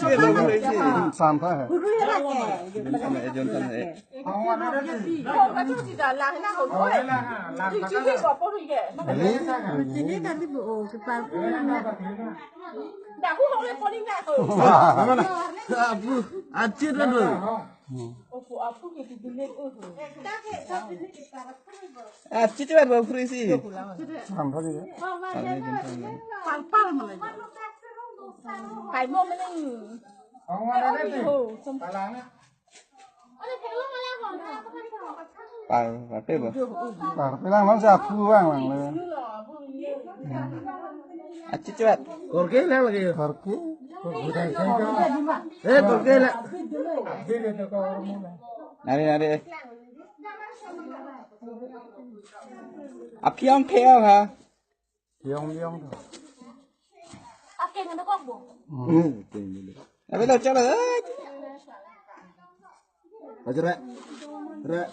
Chưa đâu có lấy gì. Santai है. Jontan है. Acir dah dulu. Acir tu ada free sih. Santai ya. Phải mua mới lên. Pakai apa? Tapi lang lang siya puwang lang le. Acir cepat. Korke lah lagi. Korki. Korke lah. Nari. Apa yang kaya ha? Yong. Oke, nggak kok bu. Tapi lo cakap lah. Baca rek. Rek.